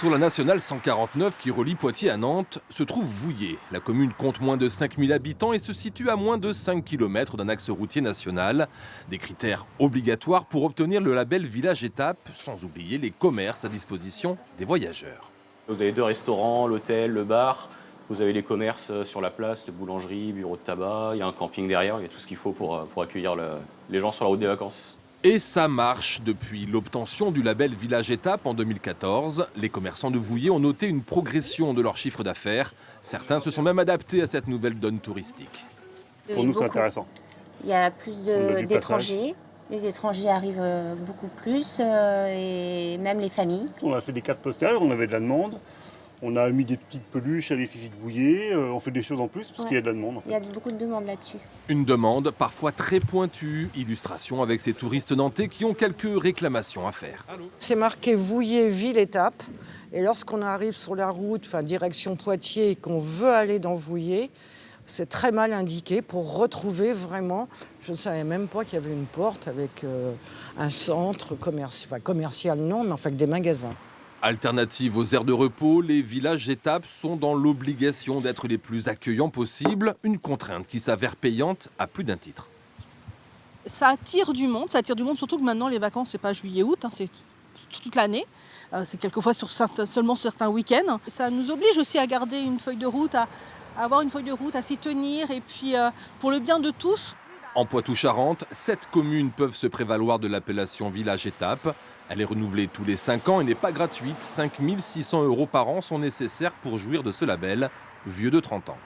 Sur la nationale 149 qui relie Poitiers à Nantes se trouve Vouillers. La commune compte moins de 5000 habitants et se situe à moins de 5 km d'un axe routier national. Des critères obligatoires pour obtenir le label Village Étape, sans oublier les commerces à disposition des voyageurs. Vous avez 2 restaurants, l'hôtel, le bar. Vous avez les commerces sur la place, les boulangeries, bureaux de tabac. Il y a un camping derrière, il y a tout ce qu'il faut pour accueillir les gens sur la route des vacances. Et ça marche. Depuis l'obtention du label Village Étape en 2014, les commerçants de Vouillers ont noté une progression de leur chiffre d'affaires. Certains se sont même adaptés à cette nouvelle donne touristique. Pour nous, c'est intéressant. Il y a plus d'étrangers. Les étrangers arrivent beaucoup plus et même les familles. On a fait des cartes postales, on avait de la demande. On a mis des petites peluches à l'effigie de Vouillers. On fait des choses en plus parce qu'il y a de la demande. En fait. Il y a beaucoup de demandes là-dessus. Une demande parfois très pointue. Illustration avec ces touristes nantais qui ont quelques réclamations à faire. C'est marqué Vouillers, ville étape. Et lorsqu'on arrive sur la route, direction Poitiers, et qu'on veut aller dans Vouillers, c'est très mal indiqué pour retrouver vraiment. Je ne savais même pas qu'il y avait une porte avec un centre commercial, non, mais avec des magasins. Alternative aux aires de repos, les villages étapes sont dans l'obligation d'être les plus accueillants possibles, une contrainte qui s'avère payante à plus d'un titre. Ça attire du monde surtout que maintenant les vacances c'est pas juillet-août, c'est toute l'année, c'est quelquefois seulement certains week-ends. Ça nous oblige aussi à garder une feuille de route, à avoir une feuille de route, à s'y tenir et puis pour le bien de tous. En Poitou-Charentes, 7 communes peuvent se prévaloir de l'appellation village étape. Elle est renouvelée tous les 5 ans et n'est pas gratuite. 5 600 € par an sont nécessaires pour jouir de ce label, vieux de 30 ans.